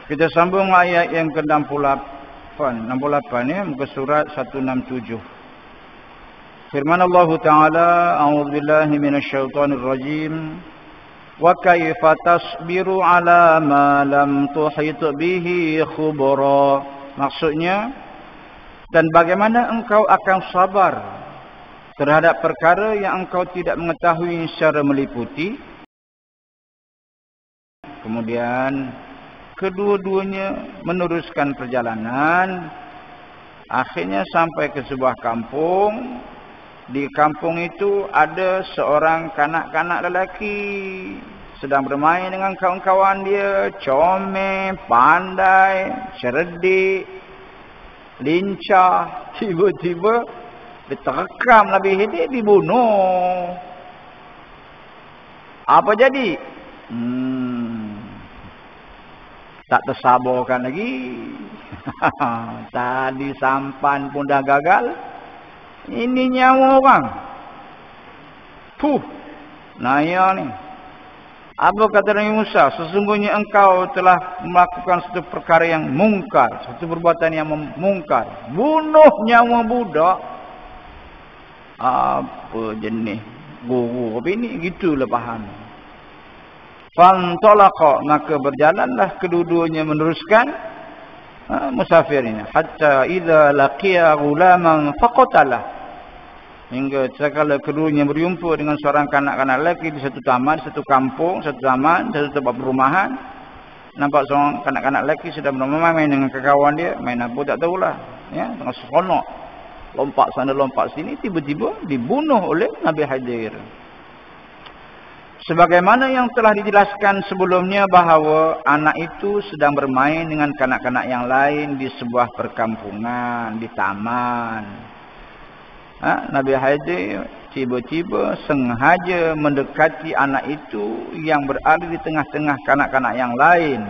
Kita sambung ayat yang ke-68 ya, muka surat 167. Firman Allah Ta'ala, a'udzubillahi minasyaitonir rajim. Wa kaifa tasbiru ala ma lam tuhit bihi khubra. Maksudnya, dan bagaimana engkau akan sabar terhadap perkara yang engkau tidak mengetahui secara meliputi. Kemudian kedua-duanya meneruskan perjalanan. Akhirnya sampai ke sebuah kampung. Di kampung itu ada seorang kanak-kanak lelaki sedang bermain dengan kawan-kawan dia, comel, pandai, cerdik, lincah. Tiba-tiba diterkam Nabi Khidir, dibunuh. Apa jadi? Tak tersabarkan lagi. Tadi sampan pun dah gagal. Ini nyawa orang. Naya ni. Apa kata Nabi Musa? Sesungguhnya engkau telah melakukan satu perkara yang mungkar. Satu perbuatan yang mungkar. Bunuh nyawa budak. Apa jenis guru apa ini? Gitulah faham. Fantalaqa, maka berjalanlah kedua-duanya meneruskan musafir ini. Hatta idza laqiya ghulaman faqatalah. Hingga sekala keduanya berjumpa dengan seorang kanak-kanak lelaki di satu taman, satu kampung, satu taman, satu tempat perumahan. Nampak seorang kanak-kanak lelaki sedang bermain dengan kawan dia, main apa tak tahulah, ya, dengan seronok. Lompat sana lompat sini, tiba-tiba dibunuh oleh Nabi Khidir. Sebagaimana yang telah dijelaskan sebelumnya bahawa anak itu sedang bermain dengan kanak-kanak yang lain di sebuah perkampungan, di taman. Nabi Khidir tiba-tiba sengaja mendekati anak itu yang berada di tengah-tengah kanak-kanak yang lain.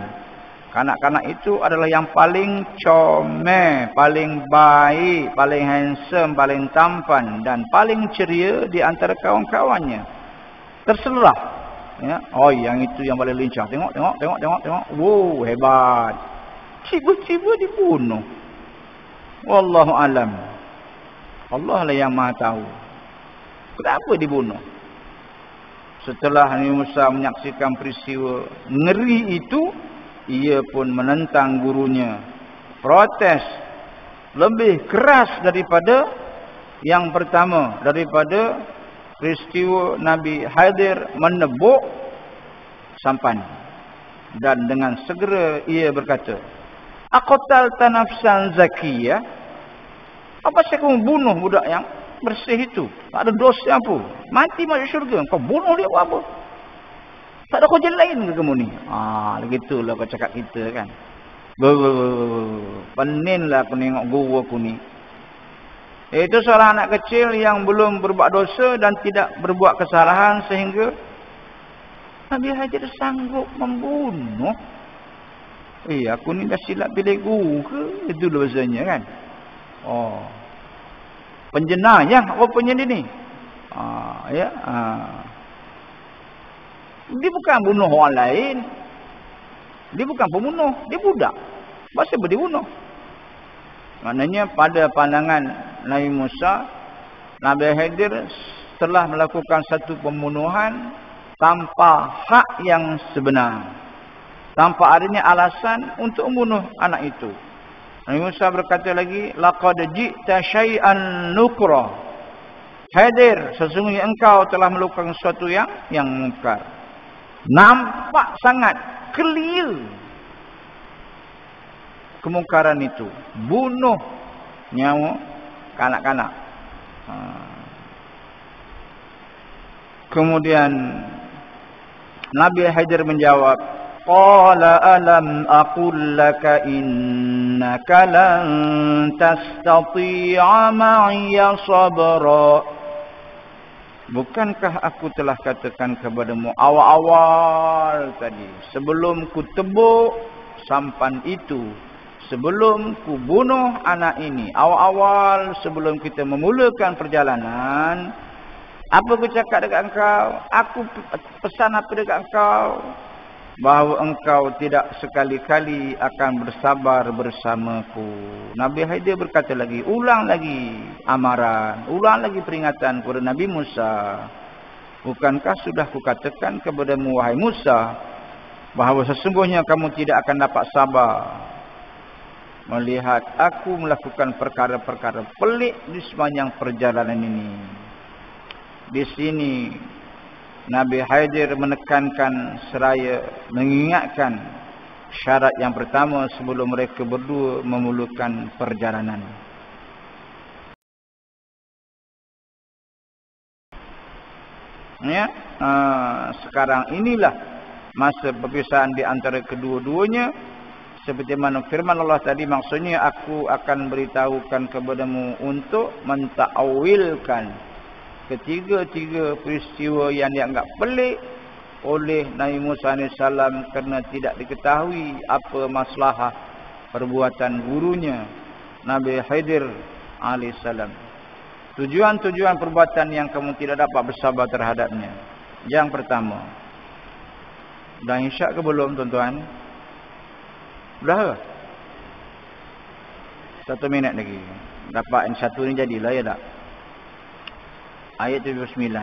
Kanak-kanak itu adalah yang paling comel, paling baik, paling handsome, paling tampan dan paling ceria di antara kawan-kawannya. Terselah, ya. Oh, yang itu yang paling lincah. Tengok. Wow, hebat. Tiba-tiba dibunuh. Wallahu alam. Allah lah yang Maha tahu. Kenapa dibunuh? Setelah Nabi Musa menyaksikan peristiwa ngeri itu, ia pun menentang gurunya. Protes lebih keras daripada yang pertama, daripada peristiwa Nabi Khidir menebuk sampan. Dan dengan segera ia berkata, aqtalta nafsan zakiyah? Apa saya kamu bunuh budak yang bersih itu? Tak ada dosa apa? Mati masuk syurga. Kau bunuh dia apa? Tak ada kerja lain ke kamu ni? Begitulah kau cakap kita kan. Peninlah aku tengok guru aku ni. Itu seorang anak kecil yang belum berbuat dosa dan tidak berbuat kesalahan sehingga Nabi Khidir sanggup membunuh. Aku ni dah silap pilih guru ke? Itulah bahasanya kan. Penjenayah rupanya dia ni. Dia bukan bunuh orang lain. Dia bukan pembunuh, dia budak. Masa apa dia bunuh? Maknanya pada pandangan Nabi Musa, Nabi Khidir telah melakukan satu pembunuhan tanpa hak yang sebenar, tanpa adanya alasan untuk membunuh anak itu. Nabi Musa berkata lagi, laqad ji'ta syai'an nukra. Khidir, sesungguhnya engkau telah melakukan sesuatu yang mungkar. Nampak sangat clear kemungkaran itu. Bunuh nyawa kanak-kanak. Kemudian Nabi Khidir menjawab, qala alam aqul laka innaka lan tastati'a ma'iya sabra. Bukankah aku telah katakan kepadamu awal-awal tadi, sebelum ku tebuk sampan itu, sebelum ku bunuh anak ini, awal-awal sebelum kita memulakan perjalanan, apa aku cakap dekat engkau? Aku pesan apa dekat engkau? bahawa engkau tidak sekali-kali akan bersabar bersamaku. Nabi Khidir berkata lagi, ulang lagi amaran, ulang lagi peringatan kepada Nabi Musa. Bukankah sudah kukatakan kepadamu wahai Musa, bahawa sesungguhnya kamu tidak akan dapat sabar melihat aku melakukan perkara-perkara pelik di sepanjang perjalanan ini. Di sini Nabi Khidir menekankan seraya mengingatkan syarat yang pertama sebelum mereka berdua memulakan perjalanan. Ya, sekarang inilah masa perpisahan di antara kedua-duanya. Seperti mana firman Allah tadi, maksudnya aku akan beritahukan kepadamu untuk mentakwilkan ketiga-tiga peristiwa yang dianggap pelik oleh Nabi Musa AS kerana tidak diketahui apa maslahah perbuatan gurunya Nabi Khidir AS. Tujuan-tujuan perbuatan yang kamu tidak dapat bersabar terhadapnya. Yang pertama, dah isyak ke belum tuan-tuan? Dah 1 minit lagi. Dapat yang satu ni jadilah, ya tak? Ayat 79.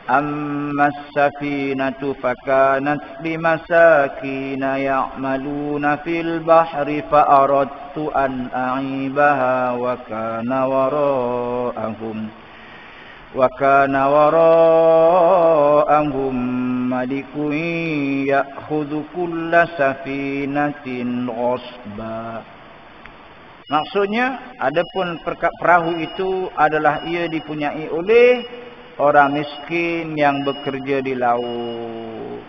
Amma as-safinatu fakanat limasakina ya'maluna fil bahri fa'aradtu an a'ibaha wa kana wara'ahum malikun ya'khudhu kulla safinatin ghasba. Maksudnya, adapun perahu itu adalah ia dipunyai oleh orang miskin yang bekerja di laut.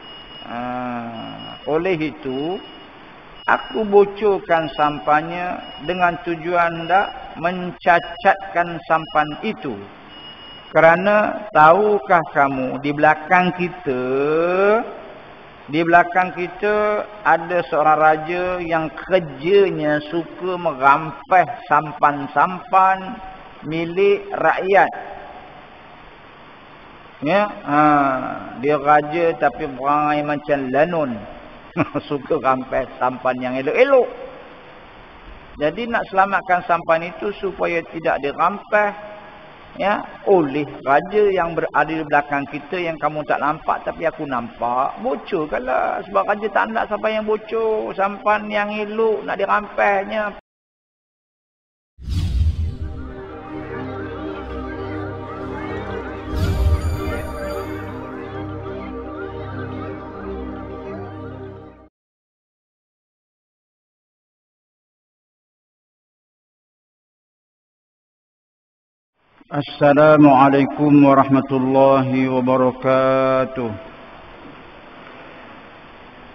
Oleh itu, aku bocorkan sampannya dengan tujuan hendak mencacatkan sampan itu. Kerana tahukah kamu, di belakang kita ada seorang raja yang kerjanya suka merampas sampan-sampan milik rakyat. Ya, dia raja tapi perangai macam lanun. Suka rampas sampan yang elok-elok. Jadi nak selamatkan sampan itu supaya tidak dirampas, ya, oleh raja yang berada di belakang kita yang kamu tak nampak tapi aku nampak. Bocorkanlah, sebab raja tak nak sampan yang bocor, sampan yang elok nak dirampasnya. Assalamualaikum warahmatullahi wabarakatuh.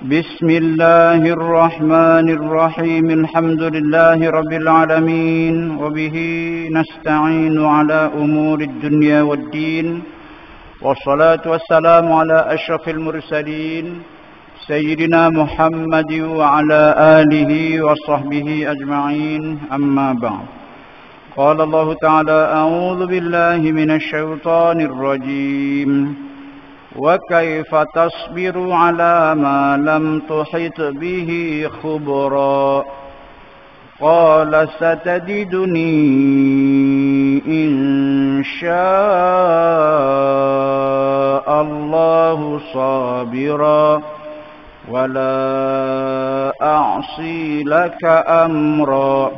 Bismillahirrahmanirrahim. Alhamdulillahi rabbil alamin. Wabihi nasta'inu ala umurid dunya waddin. Wassalatu wassalamu ala ashrafil mursalin. Sayyidina Muhammad wa ala alihi wa sahbihi ajma'in. Amma ba'd. قال الله تعالى أعوذ بالله من الشيطان الرجيم وكيف تصبر على ما لم تحط به خبرا قال ستجدني إن شاء الله صابرا ولا أعصي لك أمرا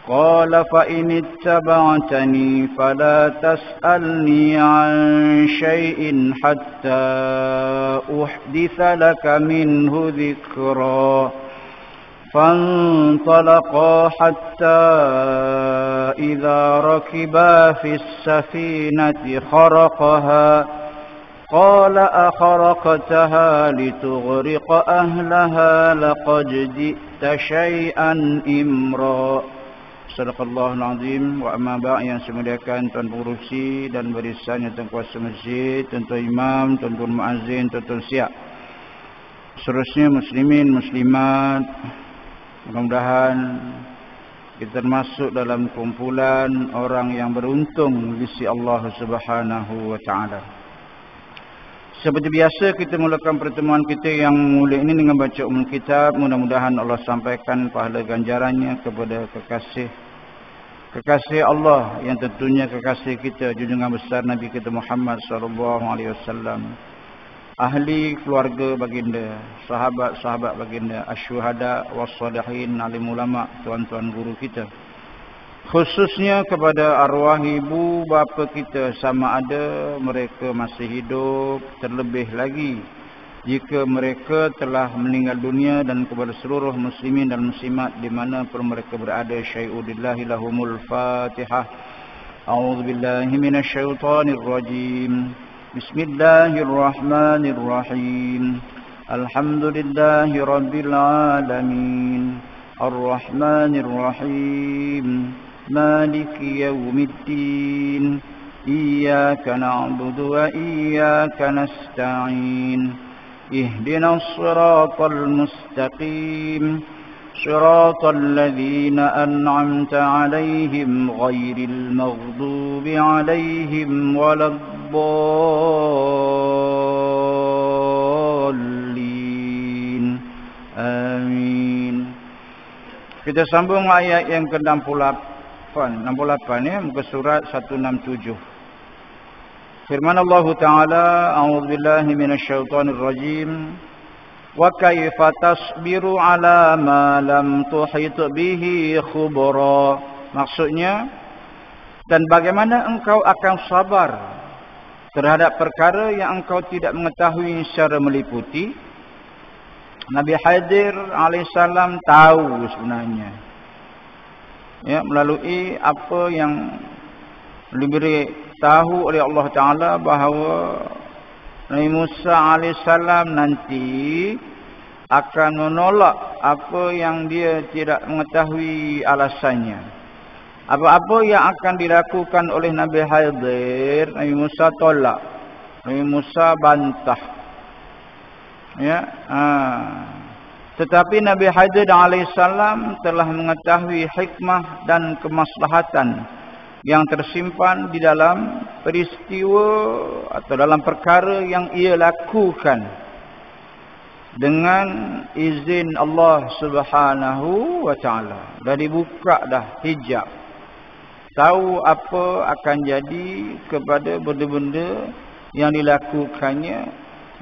قال فإن اتبعتني فلا تسألني عن شيء حتى أحدث لك منه ذكرا فانطلقا حتى إذا ركبا في السفينة خرقها قال أخرقتها لتغرق أهلها لقد جئت شيئا إمرا. Sadaqallahul azim. Wa amma ba' yang saya muliakan tuan pengurusi dan barisan yang tuan kuasa masjid, tuan-tuan imam, tuan-tuan muazzin, tuan-tuan siap. Seterusnya muslimin, muslimat, mudah-mudahan kita termasuk dalam kumpulan orang yang beruntung di sisi Allah Subhanahu wa taala. Seperti biasa kita mulakan pertemuan kita yang mulia ini dengan baca Ummul Kitab. Mudah-mudahan Allah sampaikan pahala ganjarannya kepada kekasih Allah yang tentunya kekasih kita, junjungan besar Nabi kita Muhammad SAW, ahli keluarga baginda, sahabat-sahabat baginda, asyuhada wassalihin, alim ulama, tuan-tuan guru kita. Khususnya kepada arwah ibu bapa kita sama ada mereka masih hidup, terlebih lagi jika mereka telah meninggal dunia, dan kepada seluruh muslimin dan muslimat di mana pun mereka berada. Syai'udillahi lahumul Fatihah. A'udzubillahi minasyaitonir rajim. Bismillahirrahmanirrahim. Alhamdulillahi rabbil alamin. Ar-Rahmanir Rahim. Maliki yaumiddin. Iyyaka na'budu wa iyyaka nasta'in. Ihdinas siratal mustaqim. Siratal ladzina an'amta 'alaihim ghairil maghdubi 'alaihim waladdallin. Amin. Kita sambung ayat yang ke-68 ya, muka surat 167. Firman Allah Ta'ala, a'udzubillahi minasyaitonir rajim. Wa kaifa tasbiru ala ma lam tuhit bihi khubra. Maksudnya, dan bagaimana engkau akan sabar terhadap perkara yang engkau tidak mengetahui secara meliputi. Nabi Khidir alaihissalam tahu sebenarnya, ya, melalui apa yang diberi tahu oleh Allah Ta'ala bahawa Nabi Musa alaihissalam nanti akan menolak apa yang dia tidak mengetahui alasannya. Apa-apa yang akan dilakukan oleh Nabi Khidir, Nabi Musa tolak, Nabi Musa bantah. Ya, tetapi Nabi Khidir alaihissalam telah mengetahui hikmah dan kemaslahatan yang tersimpan di dalam peristiwa atau dalam perkara yang ia lakukan dengan izin Allah Subhanahu wa Ta'ala. Dah dibuka dah hijab, tahu apa akan jadi kepada benda-benda yang dilakukannya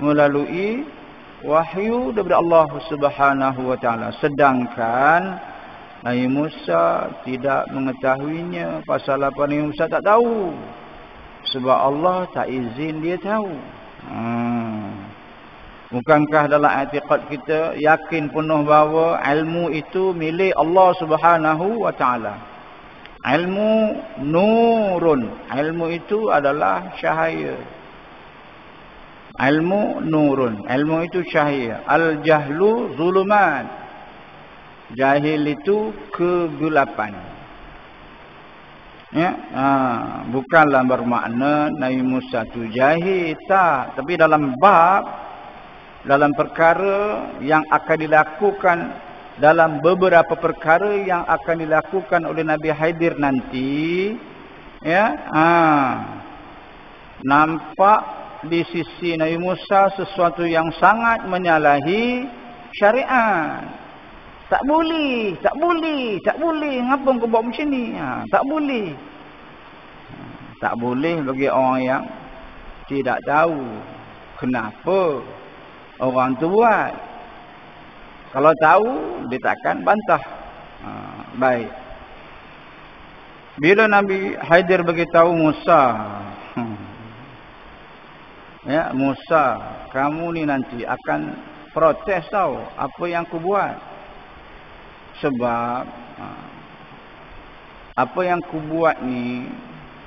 melalui wahyu daripada Allah Subhanahu wa Ta'ala. Sedangkan Nabi Musa tidak mengetahuinya. Pasal apa Nabi Musa tak tahu? Sebab Allah tak izin dia tahu. Bukankah dalam i'tiqad kita yakin penuh bahawa ilmu itu milik Allah Subhanahu wa Ta'ala? Ilmu nurun. Ilmu itu adalah cahaya. Ilmu nurun. Ilmu itu cahaya. Al-jahlu zulumat. Jahil itu kegelapan. Ya, bukanlah bermakna Nabi Musa itu jahil, tak. Tapi dalam perkara yang akan dilakukan, dalam beberapa perkara yang akan dilakukan oleh Nabi Khidir nanti, ya, nampak di sisi Nabi Musa sesuatu yang sangat menyalahi syariat. Tak boleh. Ngapa kau buat macam ni? Tak boleh. Tak boleh bagi orang yang tidak tahu kenapa orang tu buat. Kalau tahu, dia takkan bantah. Baik. Bila Nabi Khidir beritahu Musa, ya, Musa, kamu ni nanti akan protes tau apa yang aku buat. Sebab apa yang aku buat ni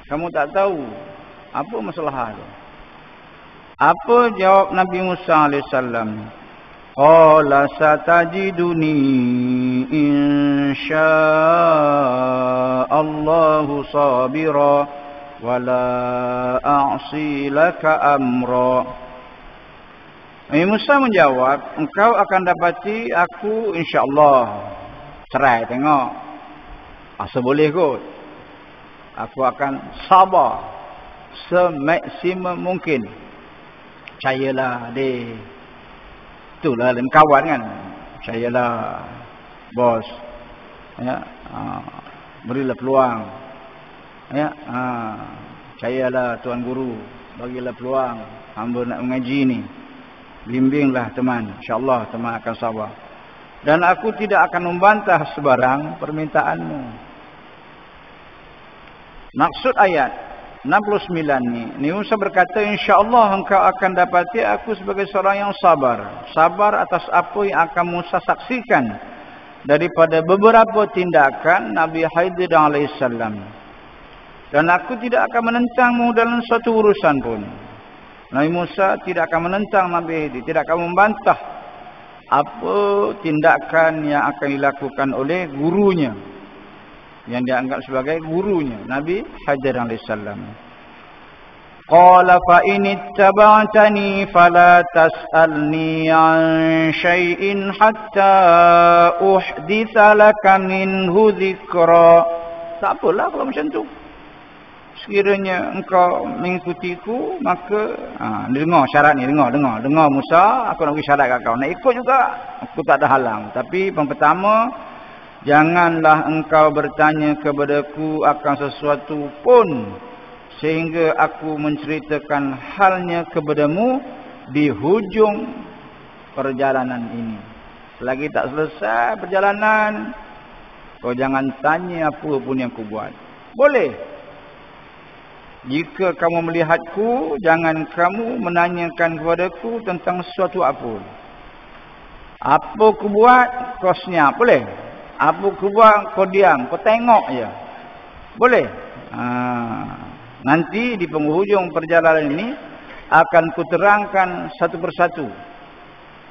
kamu tak tahu apa masalah tu. Apa jawab Nabi Musa alaihissalam? Qala satajiduni insya'allahu sabira wala a'si laka amra. Nabi Musa menjawab, engkau akan dapati aku insya-Allah. Cerai tengok. Asa boleh kot. Aku akan sabar semaksimum mungkin. Percayalah deh. Itulah lain kawan kan. Percayalah bos. Ya, berilah peluang. Ya, percayalah tuan guru, bagilah peluang. Hamba nak mengaji ni. Bimbinglah teman. InsyaAllah teman akan sabar. Dan aku tidak akan membantah sebarang permintaanmu. Maksud ayat 69 ni Musa berkata, insya-Allah engkau akan dapati aku sebagai seorang yang sabar. Sabar atas apa yang akan Musa saksikan daripada beberapa tindakan Nabi Khidir alaihissalam. Dan aku tidak akan menentangmu dalam suatu urusan pun. Nabi Musa tidak akan menentang Nabi Khidir, tidak akan membantah apa tindakan yang akan dilakukan oleh gurunya, yang dianggap sebagai gurunya Nabi Khidir alaihissalam. Qala fa in ittaba'tani fala tas'alni 'an syai'in hatta uhditsa laka minhu dzikra. Tak apalah kalau macam tu. Sekiranya engkau mengikutiku, maka dengar syarat ni, dengar Musa, aku nak bagi syarat kat kau. Nak ikut juga, aku tak ada halang. Tapi yang pertama, janganlah engkau bertanya kepadaku akan sesuatu pun sehingga aku menceritakan halnya kepadamu di hujung perjalanan ini. Selagi tak selesai perjalanan, kau jangan tanya apa pun yang aku buat. Boleh. Jika kamu melihatku, jangan kamu menanyakan kepadaku tentang sesuatu apa. Apa aku buat, kau senyap. Boleh? Apa aku buat, kau diam. Kau tengok je. Boleh? Nanti di penghujung perjalanan ini akan kuterangkan satu persatu.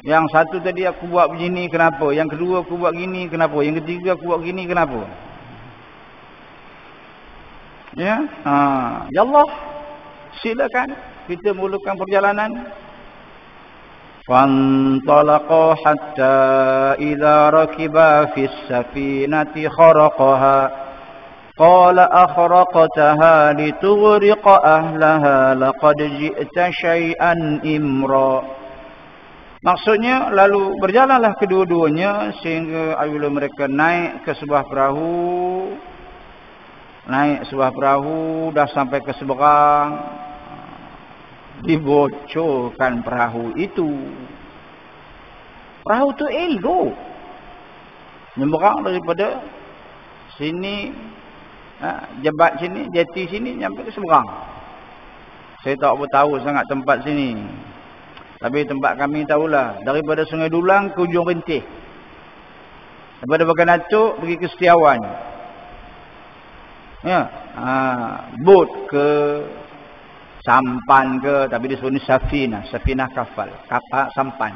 Yang satu tadi aku buat begini, kenapa? Yang kedua aku buat gini, kenapa? Yang ketiga aku buat gini, kenapa? Ya, ya Allah, silakan kita mulakan perjalanan. Fantalaqa hatta idza rakiba fis safinati kharaqaha qala akhraqtaha litughriqa ahlaha laqad ji'ta syai'an imra. Maksudnya lalu berjalanlah kedua-duanya sehingga apabila mereka naik ke sebuah perahu, dah sampai ke seberang, dibocorkan perahu itu. Perahu tu elok, nyeberang daripada sini, jebat sini, jeti sini, sampai ke seberang. Saya tak tahu sangat tempat sini, tapi tempat kami tahulah, daripada Sungai Dulang ke Ujung Rintih, daripada Bagan Atuk pergi ke Setiawan. Ya, bot ke sampan ke, tapi dia sebut ni safinah kapal, sampan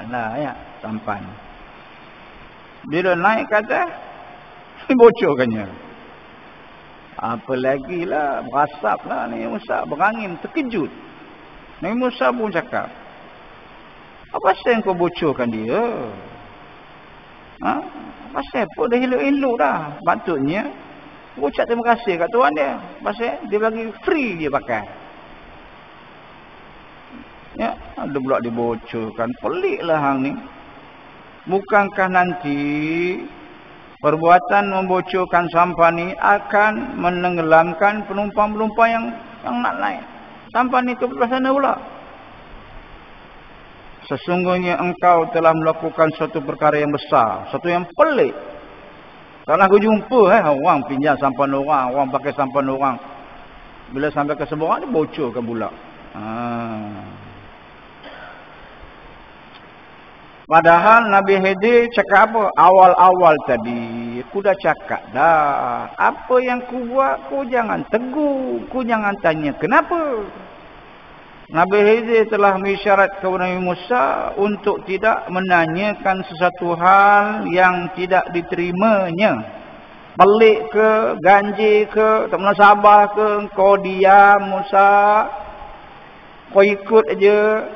lah ya, sampan. Bila naik ke atas, dibocorkannya. Apa lagi lah, berasap lah Nabi Musa, berangin, terkejut. Nabi Musa pun cakap, apa pasal kau bocorkan dia? Pasal apa, dah elok-elok dah. Patutnya ucap terima kasih kat tuan dia. Pasal dia bagi free dia pakai. Ya, ada pula dibocorkan. Peliklah hang ni. Bukankah nanti perbuatan membocorkan sampah ni akan menenggelamkan penumpang-penumpang yang nak naik sampah ni ke belah sana pula? Sesungguhnya engkau telah melakukan suatu perkara yang besar, suatu yang pelik. Kalau aku jumpa orang pinjam sampan orang, orang pakai sampan orang, bila sampai ke seberang ni bocorkan pula. Padahal Nabi Khidir cakap apa? Awal-awal tadi aku dah cakap dah, apa yang ku buat ku jangan tegur, ku jangan tanya kenapa. Nabi Khidir telah mengisyarat kepada Nabi Musa untuk tidak menanyakan sesuatu hal yang tidak diterimanya. Pelik ke, ganjil ke, tak munasabah ke, kau diam Musa, kau ikut aja.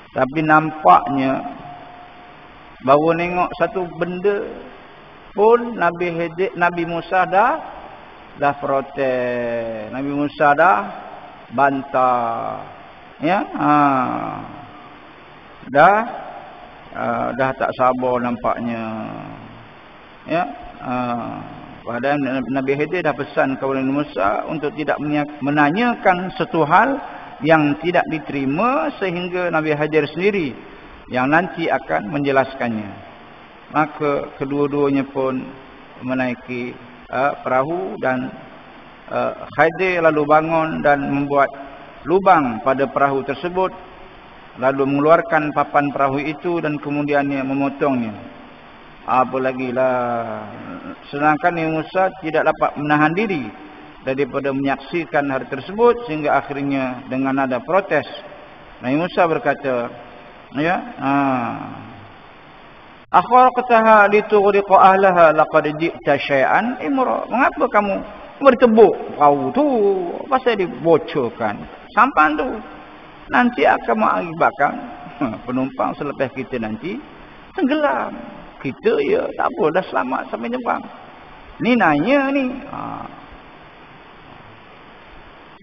Tapi nampaknya baru nengok satu benda pun Nabi Musa dah protes. Nabi Musa dah bantah. Ya, dah tak sabar nampaknya. Ya, padahal Nabi Khidir dah pesan kepada Nabi Musa untuk tidak menanyakan satu hal yang tidak diterima, sehingga Nabi Khidir sendiri yang nanti akan menjelaskannya. Maka kedua-duanya pun menaiki perahu, dan Khidir lalu bangun dan membuat lubang pada perahu tersebut, lalu mengeluarkan papan perahu itu dan kemudiannya memotongnya. Apa lagi lah, sedangkan Nabi Musa tidak dapat menahan diri daripada menyaksikan hal tersebut, sehingga akhirnya dengan nada protes Nabi Musa berkata, ya, akharaqtaha litughriqa ahlaha laqad ji'ta syai'an imra. Mengapa kamu bertebuk perahu tu? Pasal dibocorkan sampan tu, nanti akan mengakibatkan penumpang selepas kita nanti tenggelam. Kita ya tak apa, dah selamat sampai nyebrang. Ni nanya ni.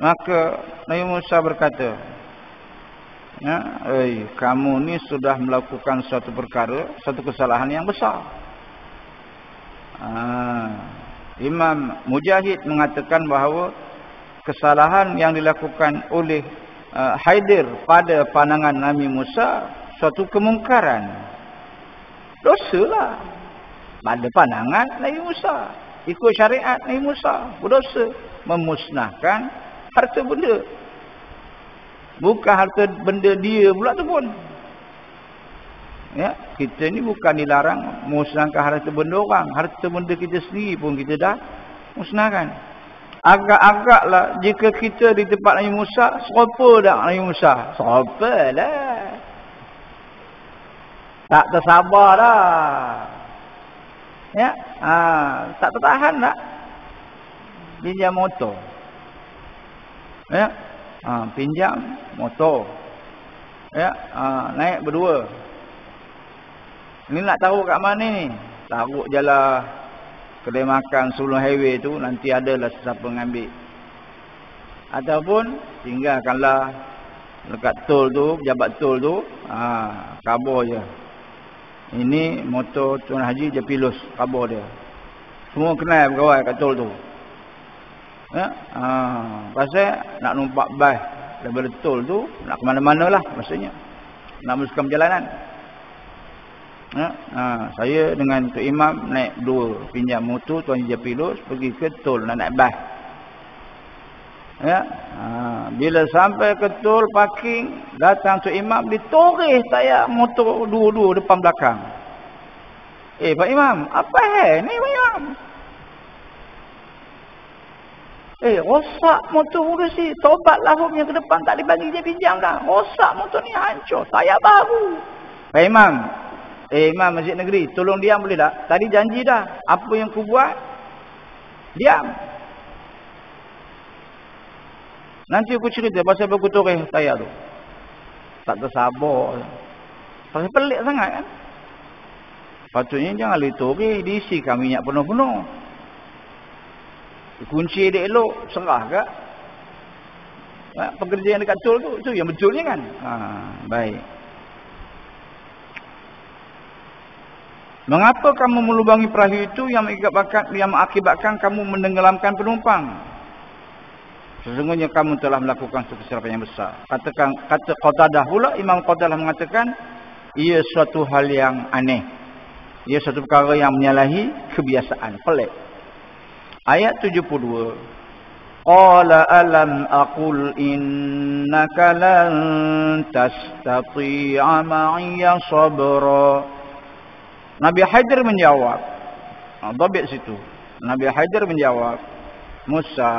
Maka Nabi Musa berkata, ya, kamu ni sudah melakukan suatu perkara, suatu kesalahan yang besar. Imam Mujahid mengatakan bahawa kesalahan yang dilakukan oleh Khidir pada pandangan Nabi Musa suatu kemungkaran. Dosa lah pada pandangan Nabi Musa. Ikut syariat Nabi Musa, berdosa memusnahkan harta benda. Bukan harta benda dia pula tu pun. Ya, kita ni bukan dilarang musnahkan harta benda orang. Harta benda kita sendiri pun kita dah musnahkan. Agak-agaklah jika kita di tempat Nabi Musa, serupa tak Nabi Musa? Serupa lah. Tak tersabar dah. Ya, tak tertahan tak? Pinjam motor. Ya, pinjam motor. Ya, naik berdua. Ni nak taruh kat mana ni? Taruh jalan kedai makan sebelum highway tu, nanti adalah sesiapa mengambil. Ataupun tinggalkanlah dekat tol tu, pejabat tol tu, kabur je. Ini motor Tuan Haji Japilus, kabur dia. Semua kenal berkawal kat tol tu. Ya, pasal nak numpak bas daripada tol tu, nak ke mana-mana lah maksudnya. Nak meneruskan perjalanan. Ya, saya dengan Tok Imam naik dua, pinjam motor Tuan Haji Japilus pergi ke tol nak naik bas. Ya, bila sampai ke tol parking, datang Tok Imam ditoreh tayak motor dua-dua depan belakang. Pak Imam, apa ni Pak Imam? Rosak motor udah sih, tobatlah hubnya ke depan, tak dibagi dia pinjam dah. Rosak motor ni, hancur, tayak baru. Pak Imam, Imam Masjid Negeri, tolong diam boleh tak? Tadi janji dah, apa yang ku buat, diam. Nanti aku cerita pasal aku toreh tayak tu. Tak tersabar. Pasal pelik sangat kan. Patutnya jangan toreh, diisikan minyak penuh-penuh. Kunci dia elok, serah ke? Pekerja yang dekat tol tu yang betulnya kan. Baik. Mengapa kamu melubangi perahu itu yang mengakibatkan kamu menenggelamkan penumpang? Sesungguhnya kamu telah melakukan suatu kesalahan yang besar. Kata Qatadah pula, Imam Qatadah mengatakan, ia suatu hal yang aneh. Ia suatu perkara yang menyalahi kebiasaan, pelik. Ayat 72. Qala alam aqul innaka lan tastati'a ma'iya sabra. Nabi Khidir menjawab. Dhabit situ. Nabi Khidir menjawab, Musa,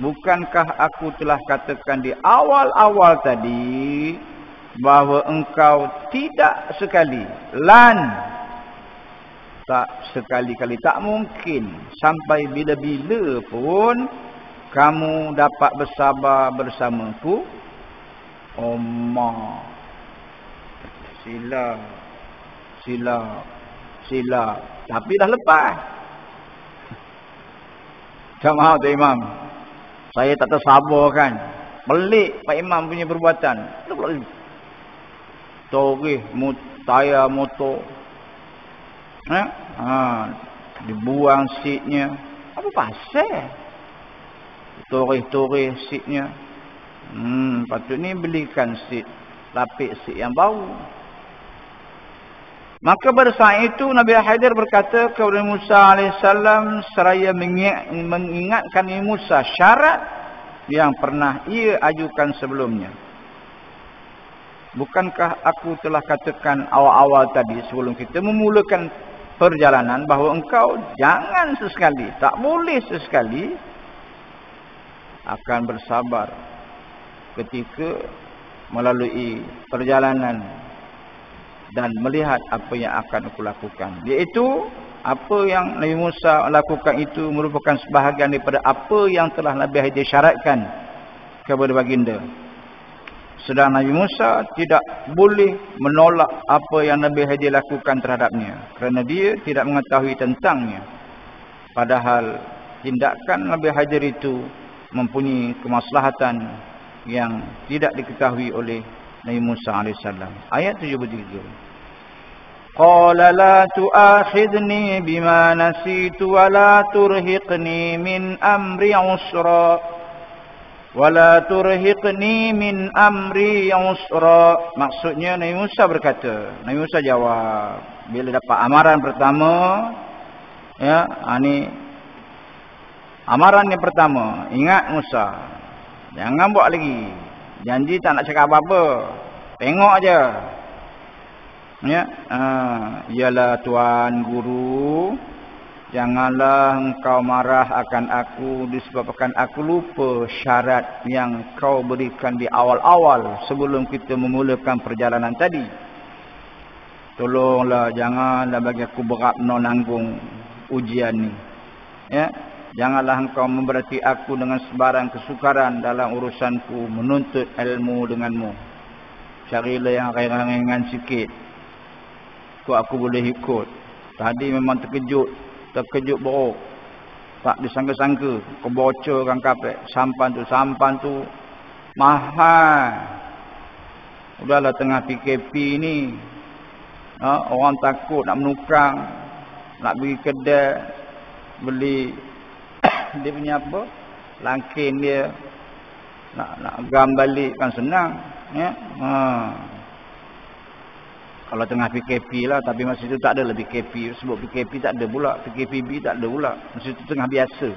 bukankah aku telah katakan di awal-awal tadi bahawa engkau tidak sekali, tak sekali-kali, tak mungkin sampai bila-bila pun kamu dapat bersabar bersamaku. Sila. Tapi dah lepas. Tak mahu tu Imam. Saya tak tersabar kan. Pelik Pak Imam punya perbuatan. Torih tayar motor. Dibuang seatnya. Apa pasal? Torih seatnya. Patutnya belikan seat. Lapik seat yang baru. Maka pada saat itu Nabi Khidir berkata kepada Musa AS seraya mengingatkan Musa syarat yang pernah ia ajukan sebelumnya. Bukankah aku telah katakan awal-awal tadi sebelum kita memulakan perjalanan bahawa engkau jangan sesekali, tak boleh sesekali akan bersabar ketika melalui perjalanan dan melihat apa yang akan aku lakukan. Iaitu apa yang Nabi Musa lakukan itu merupakan sebahagian daripada apa yang telah Nabi Khidir syaratkan kepada baginda. Sedang Nabi Musa tidak boleh menolak apa yang Nabi Khidir lakukan terhadapnya kerana dia tidak mengetahui tentangnya. Padahal tindakan Nabi Khidir itu mempunyai kemaslahatan yang tidak diketahui oleh Nabi Musa AS. Ayat 73. Qala la tu'akhidni bima nasitu wa la turhiqni min amri usra. Wa la turhiqni min amri usra. Maksudnya Nabi Musa berkata, Nabi Musa jawab bila dapat amaran pertama, ya, ini amaran yang pertama, ingat Musa, jangan buat lagi. Janji tak nak cakap apa-apa. Tengok aja. Ya, ialah tuan guru, janganlah engkau marah akan aku disebabkan aku lupa syarat yang kau berikan di awal-awal sebelum kita memulakan perjalanan tadi. Tolonglah janganlah bagi aku berat menanggung ujian ni. Ya. Janganlah engkau memberati aku dengan sebarang kesukaran dalam urusanku menuntut ilmu denganmu. Carilah yang ringan-ringan sikit. Kau aku boleh ikut. Tadi memang terkejut beruk. Tak disangka-sangka. Kau bocorkan kapek. Sampan tu mahal. Udahlah tengah PKP ni. Orang takut nak menukang. Nak pergi kedai. Beli dia punya apa? Langkin dia nak gam balik kan senang, ya. Kalau tengah PKP lah, tapi masa itu tak ada lah PKP. Sebab PKP tak ada pula, PKPB tak ada pula. Masa itu tengah biasa.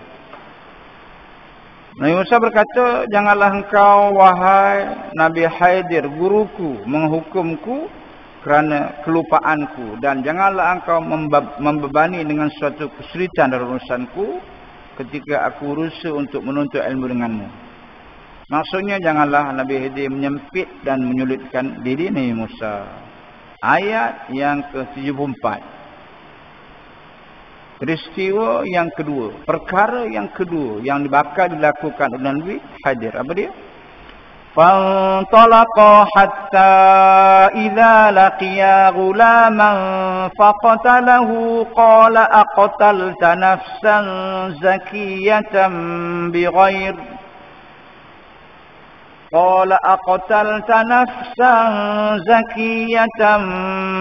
Nabi Musa berkata, janganlah engkau wahai Nabi Khidir guruku menghukumku kerana kelupaanku, dan janganlah engkau membebani dengan suatu kesulitan dalam urusanku ketika aku berusaha untuk menuntut ilmu denganmu. Maksudnya janganlah Nabi Khidir menyempit dan menyulitkan diri Nabi Musa. Ayat yang ke-74. Peristiwa yang kedua, perkara yang kedua yang bakal dilakukan oleh Nabi Khidir. Apa dia? فانطلقا حتى إذا لقيا غلاما فقتله قال أقتلت نفسا زكية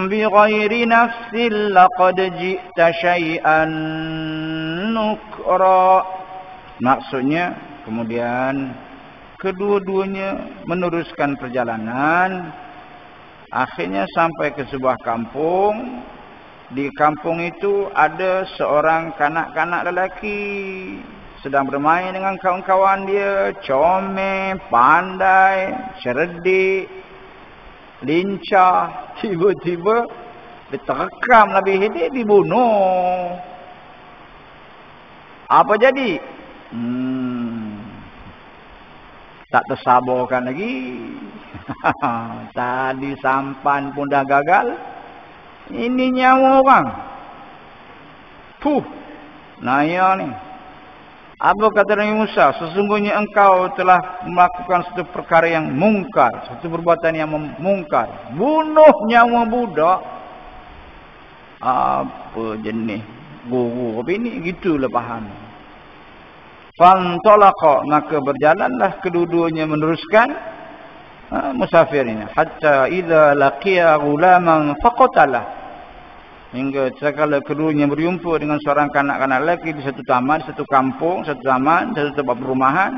بغير نفس لقد جئت شيئا نكرا. Maksudnya kemudian kedua-duanya meneruskan perjalanan. Akhirnya sampai ke sebuah kampung. Di kampung itu ada seorang kanak-kanak lelaki sedang bermain dengan kawan-kawan dia. Comel, pandai, cerdik, lincah. Tiba-tiba diterkam Nabi Khidir, dibunuh. Apa jadi? Tak tersabarkan lagi. Tadi sampan pun dah gagal. Ini nyawa orang. Naya ni. Apa kata Nabi Musa? Sesungguhnya engkau telah melakukan satu perkara yang mungkar. Satu perbuatan yang mungkar. Bunuh nyawa budak. Apa jenis guru apa ini? Gitulah faham. Fantalaqa, maka berjalanlah kedua-duanya meneruskan musafir ini. Hatta idza laqiya ghulaman faqatalah, hingga sekala keduanya berjumpa dengan seorang kanak-kanak lelaki di satu taman, di satu kampung, satu taman, satu tempat perumahan.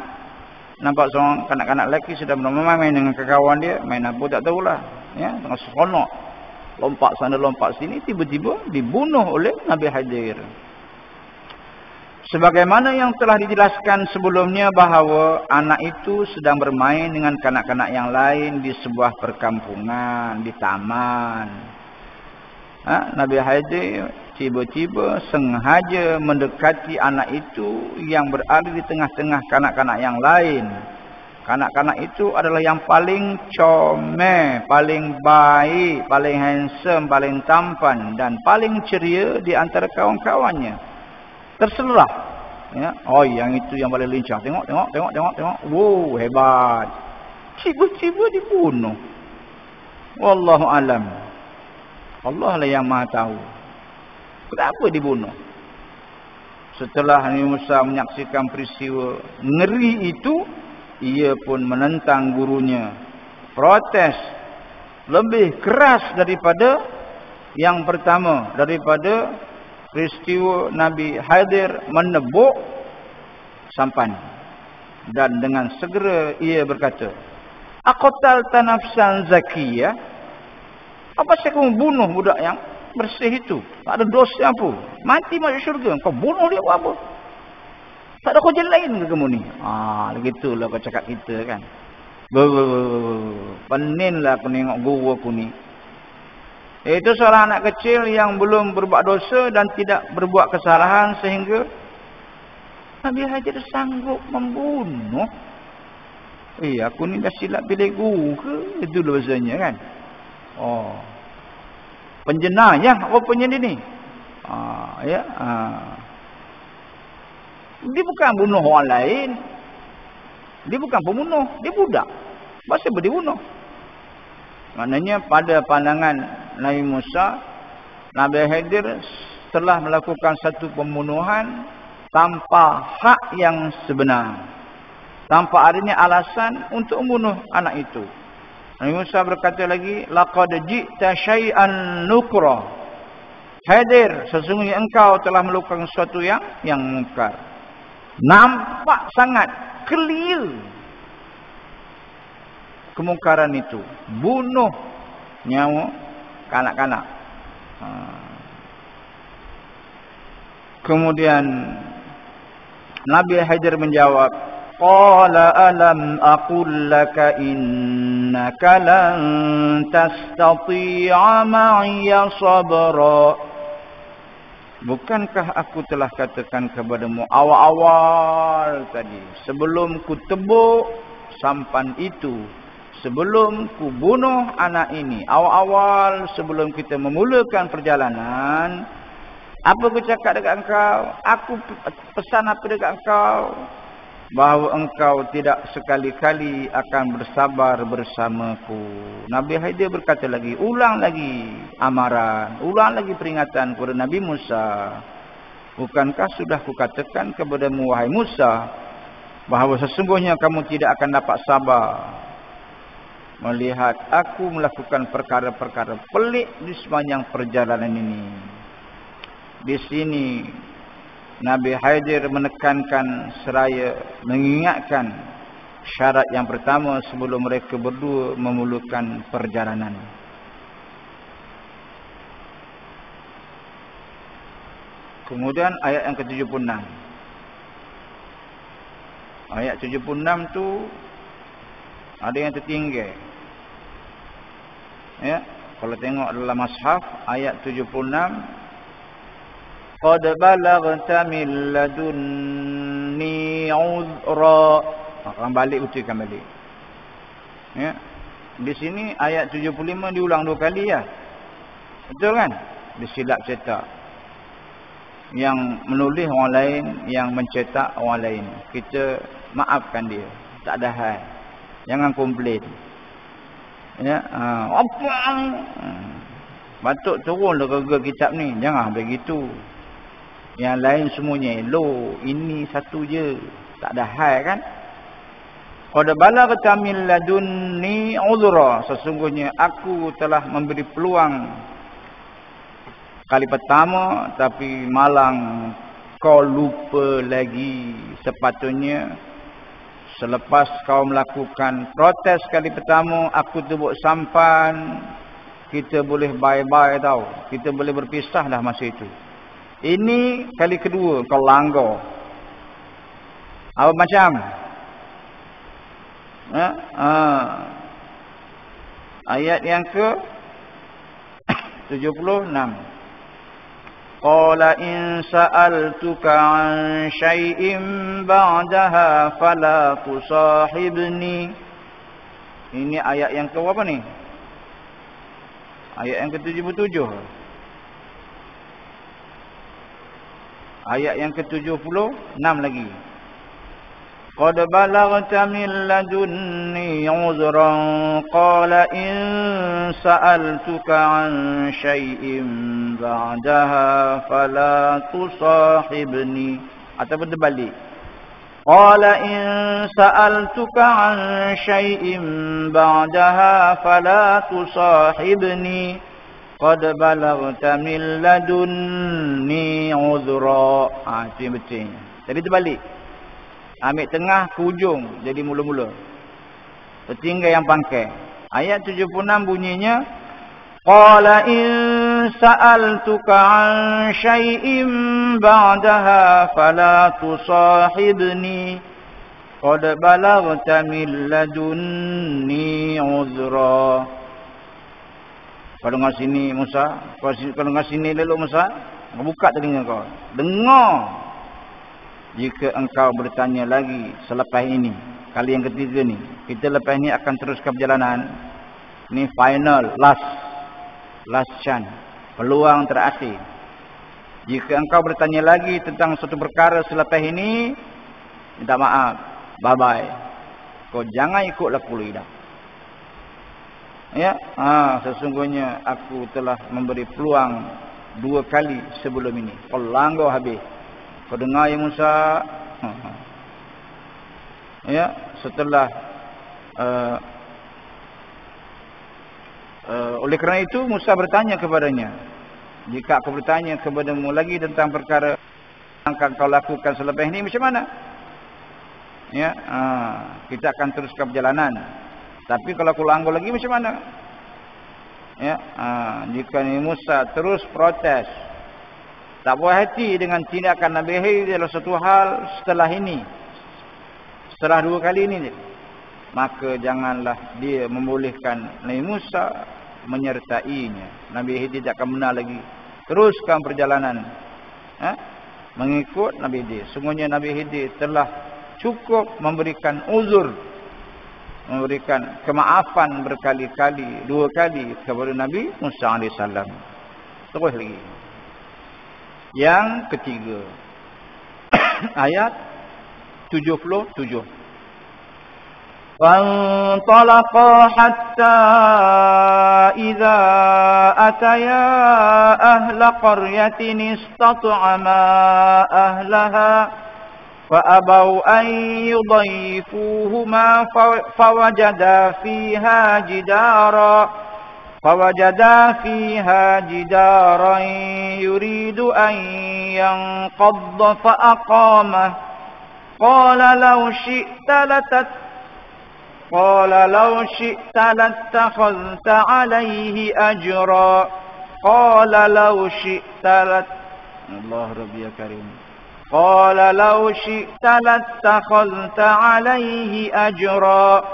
Nampak seorang kanak-kanak lelaki sedang bermain dengan kawan dia, main apa tak tahulah, ya, tengah seronok, lompat sana lompat sini, tiba-tiba dibunuh oleh Nabi Khidir. Sebagaimana yang telah dijelaskan sebelumnya bahawa anak itu sedang bermain dengan kanak-kanak yang lain di sebuah perkampungan, di taman. Nabi Khidir tiba-tiba sengaja mendekati anak itu yang berada di tengah-tengah kanak-kanak yang lain. Kanak-kanak itu adalah yang paling comel, paling baik, paling handsome, paling tampan dan paling ceria di antara kawan-kawannya. Terselah, ya. Oh, yang itu yang paling lincah. Tengok. Wow, hebat. Tiba-tiba dibunuh. Wallahu alam. Allah lah yang Maha tahu. Kenapa dibunuh? Setelah Nabi Musa menyaksikan peristiwa ngeri itu, ia pun menentang gurunya. Protes lebih keras daripada yang pertama, daripada peristiwa Nabi Khidir menebuk sampan. Dan dengan segera ia berkata, "Aqtalta nafsan zakiyah?" Apa saya kamu bunuh budak yang bersih itu? Tak ada dosa apa. Mati masuk syurga. Kau bunuh dia buat apa? Tak ada kerja lain ke kamu ni? Begitulah kau cakap kita kan. Peninlah aku tengok guru aku ni. Itu seorang anak kecil yang belum berbuat dosa dan tidak berbuat kesalahan sehingga Nabi Khidir sanggup membunuh. Aku ni dah silap pilih guru ke? Itulah bahasanya kan. Penjenayah rupanya dia ni. Dia bukan bunuh orang lain. Dia bukan pembunuh, dia budak. Masa boleh dibunuh? Maknanya pada pandangan Nabi Musa, Nabi Khidir telah melakukan satu pembunuhan tanpa hak yang sebenar, tanpa adanya alasan untuk membunuh anak itu. Nabi Musa berkata lagi, laqad ji'ta syai'an nukra. Khidir, sesungguhnya engkau telah melakukan sesuatu yang mungkar. Nampak sangat clear kemungkaran itu. Bunuh nyawa kanak-kanak. Kemudian Nabi Khidir menjawab, qala alam aqul laka innaka lan tastati'a ma'iya sabra. Bukankah aku telah katakan kepadamu awal-awal tadi, sebelum ku tebuk sampan itu, sebelum ku bunuh anak ini, awal-awal sebelum kita memulakan perjalanan, apa aku cakap dekat engkau? Aku pesan apa dekat engkau? Bahawa engkau tidak sekali-kali akan bersabar bersamaku. Nabi Khidir berkata lagi, ulang lagi amaran, ulang lagi peringatan kepada Nabi Musa. Bukankah sudah kukatakan kepadamu wahai Musa, bahawa sesungguhnya kamu tidak akan dapat sabar melihat aku melakukan perkara-perkara pelik di sepanjang perjalanan ini. Di sini Nabi Khidir menekankan seraya mengingatkan syarat yang pertama sebelum mereka berdua memulakan perjalanan. Kemudian ayat yang ke-76. Ayat 76 tu ada yang tertinggal. Ya, kalau tengok dalam mushaf ayat 76, qad balaghta min ladunni uzra. Akan balik, ucapkan balik. Ya. Di sini ayat 75 diulang 2 kali ya. Betul kan? Disilap cetak. Yang menulis orang lain, yang mencetak orang lain. Kita maafkan dia. Tak ada hal. Jangan komplain. Ya, apa? Patut turunlah harga kitab ni. Jangan begitu. Yang lain semuanya elok. Ini satu je. Tak ada hai kan? Qad balaghta min ladunni udhra, sesungguhnya aku telah memberi peluang kali pertama tapi malang kau lupa lagi. Sepatutnya selepas kau melakukan protes kali pertama, aku tebuk sampan, kita boleh bye-bye tau. Kita boleh berpisah dah masa itu. Ini kali kedua kau langgar. Apa macam? Ayat yang ke 76. Qala in sa'altuka an syai'in ba'daha fala tusahibni. Ini ayat yang ke berapa ni? Ayat yang ke 77. Ayat yang ke 76 lagi. Qad balaghta min ladunni uzran qala in sa'altuka an syai'in ba'daha fala tusahibni. Ataupun terbalik. Qala in sa'altuka an syai'in ba'daha fala tusahibni qad balaghta min ladunni uzra. Itu yang betul. Jadi terbalik. Ambil tengah ke ujung jadi mula-mula. Tertinggal yang pangkai. Ayat 76 bunyinya qala in sa'altuka an syai'in ba'daha fala tusahibni qad balaghta min ladunni uzra. Kalau ngah sini Musa, kalau ngah sini lalu Musa, buka telinga kau. Dengar. Jika engkau bertanya lagi selepas ini, kali yang ketiga ni, kita lepas ni akan teruskan perjalanan. Ni final, last chance, peluang terakhir. Jika engkau bertanya lagi tentang suatu perkara selepas ini, minta maaf, bye-bye. Kau jangan ikut laku lidah. Ya, sesungguhnya aku telah memberi peluang 2 kali sebelum ini. Kau langgar habis. Kau dengar ya Musa. Ya, setelah oleh kerana itu Musa bertanya kepadanya, jika aku bertanya kepadamu lagi tentang perkara yang akan kau lakukan selepas ini, macam mana? Ya, kita akan teruskan perjalanan. Tapi kalau aku langgar lagi macam mana? Ya, jika ni Musa terus protes, tak puas hati dengan tindakan Nabi Khidir dalam satu hal setelah ini, setelah 2 kali ini, maka janganlah dia membolehkan Nabi Musa menyertainya. Nabi Khidir tak akan benar lagi. Teruskan perjalanan mengikut Nabi Khidir. Sungguhnya Nabi Khidir telah cukup memberikan uzur, memberikan kemaafan berkali-kali, 2 kali kepada Nabi Musa AS. Terus lagi. Yang ketiga, ayat 77. فانطلقا حتى إذا أتيا أهل قرية استطعما أهلها فأبوا أن يضيفوهما فوجدا فيها جدارا يريد أن ينقض فأقامه قال لو شئت لاتخذت عليه أجرا قال لو شئت الله ربي يا كريم قال لو شئت لاتخذت عليه أجرا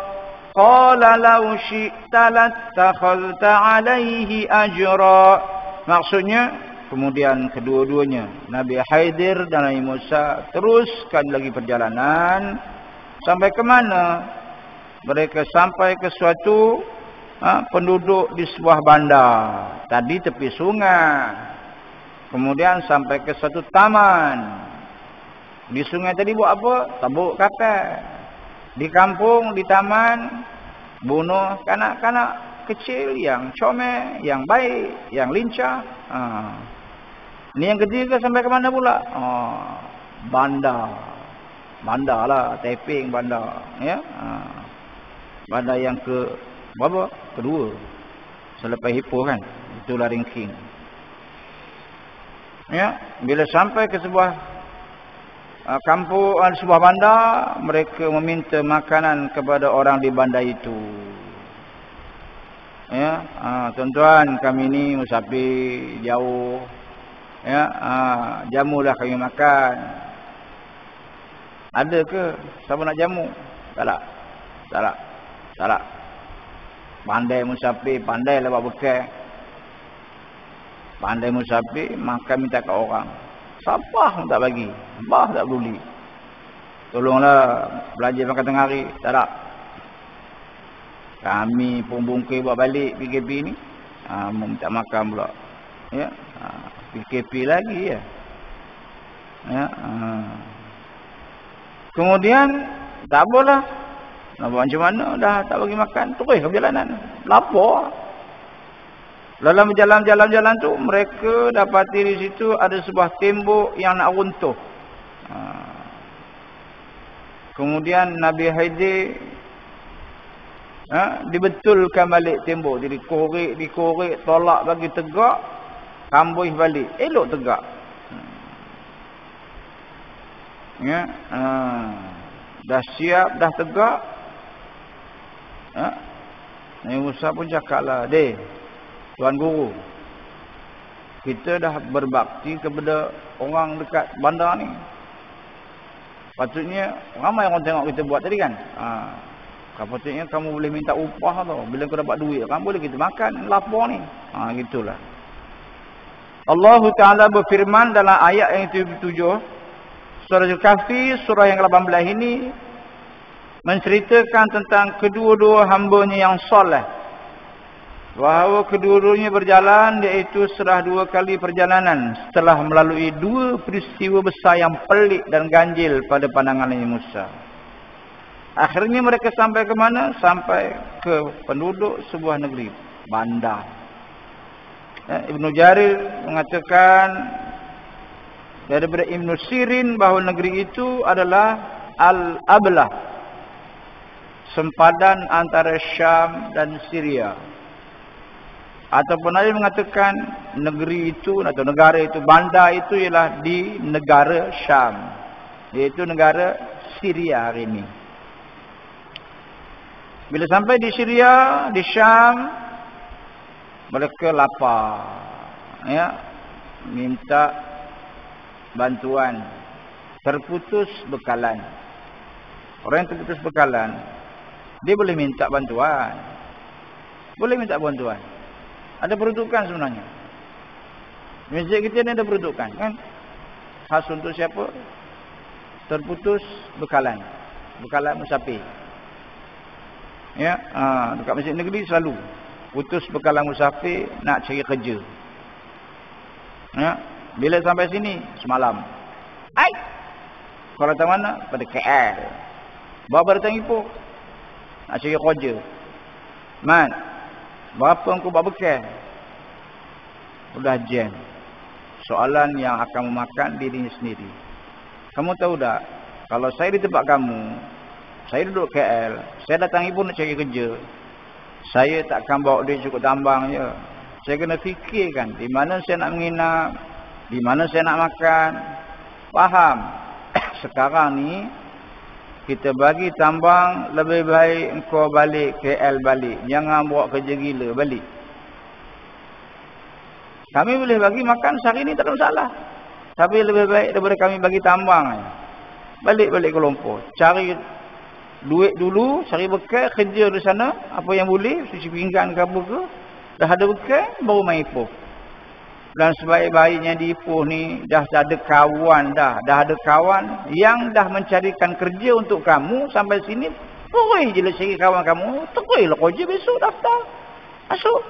قال لو شئت لاتخذت عليه أجرا. Maksudnya kemudian kedua-duanya Nabi Khidir dan Nabi Musa teruskan lagi perjalanan sampai ke mana? Mereka sampai ke suatu penduduk di sebuah bandar. Tadi tepi sungai. Kemudian sampai ke suatu taman. Di sungai tadi buat apa? Tabuk kapal. Di kampung, di taman, bunuh kanak-kanak kecil yang comel, yang baik, yang lincah. Ini yang ketiga sampai ke mana pula? Bandar. bandar lah, Taiping bandar, ya. Bandar yang ke berapa? Kedua. Selepas Ipoh kan, itulah ranking. Ya, bila sampai ke sebuah kampung, sebuah bandar, mereka meminta makanan kepada orang di bandar itu. Ya, tuan-tuan, kami ni musafir jauh. Ya, jamulah kami makan. Ada ke siapa nak jamu? Tak ada. Pandai musafir, pandailah buat bekal. Pandai musafir, makan minta kat orang. Siapa pun tak bagi. Bah tak peduli. Tolonglah belanja makan tengah hari. Tak ada. Kami pun bungkir buat balik PKP ni. Minta makan pula. Ya. PKP lagi ya. Ya. Kemudian tak apalah. Nak buat macam mana? Dah tak bagi makan. Terus ke perjalanan. Lapar. Dalam jalan-jalan tu, mereka dapati di situ ada sebuah tembok yang nak runtuh. Kemudian Nabi Haidir dibetulkan balik tembok. Jadi dikorek, tolak bagi tegak, kambuh balik. Elok tegak. Ya, dah siap, dah tegak. Nabi Musa pun cakaplah, "Deh, Tuan Guru, kita dah berbakti kepada orang dekat bandar ni. Patutnya ramai orang tengok kita buat tadi kan. Patutnya kamu boleh minta upah tau. Bila kau dapat duit, kamu boleh kita makan lapar ni." Gitulah. Allah Ta'ala berfirman dalam ayat yang 7, surah Al-Kahfi, surah yang ke-18 ini, menceritakan tentang kedua-dua hambanya yang soleh. Bahawa kedua-duanya berjalan, iaitu serah 2 kali perjalanan setelah melalui 2 peristiwa besar yang pelik dan ganjil pada pandangan Nabi Musa. Akhirnya mereka sampai ke mana? Sampai ke penduduk sebuah negeri, bandar. Ibnu Jarir mengatakan daripada Ibnu Sirin bahawa negeri itu adalah Al-Ablah, sempadan antara Syam dan Syria. Ataupun ada yang mengatakan negeri itu atau negara itu, bandar itu ialah di negara Syam, iaitu negara Syria hari ini. Bila sampai di Syria, di Syam, mereka lapar, ya, minta bantuan, terputus bekalan. Orang yang terputus bekalan, dia boleh minta bantuan. Boleh minta bantuan. Ada peruntukan sebenarnya. Masjid kita ni ada peruntukan kan? Khas untuk siapa? Terputus bekalan. Bekalan musafir. Ya, dekat masjid negeri selalu putus bekalan musafir nak cari kerja. Ya, bila sampai sini semalam. Kau datang mana? Pada KL. Bawa datang Ipoh. Nak cari kerja. Berapa engkau bawa bekal? Sudah jam. Soalan yang akan memakan dirinya sendiri. Kamu tahu tak? Kalau saya di tempat kamu, saya duduk KL, saya datang Ipoh nak cari kerja, saya takkan bawa dia cukup tambang je. Saya kena fikirkan di mana saya nak menginap, di mana saya nak makan. Faham? Sekarang ni kita bagi tambang, lebih baik engkau balik KL balik. Jangan bawa kerja gila balik. Kami boleh bagi makan sehari ni tak ada masalah. Tapi lebih baik daripada kami bagi tambang. Balik-balik ke Lumpur. Cari duit dulu, cari bekal, kerja di sana. Apa yang boleh, cuci pinggan ke apa ke. Dah ada bekal, baru main Ipoh. Dan sebaik-baiknya di Ipoh ni dah ada kawan dah ada kawan yang dah mencarikan kerja untuk kamu sampai sini. Terus je lah cari kawan kamu, terus lah kerja besok daftar masuk.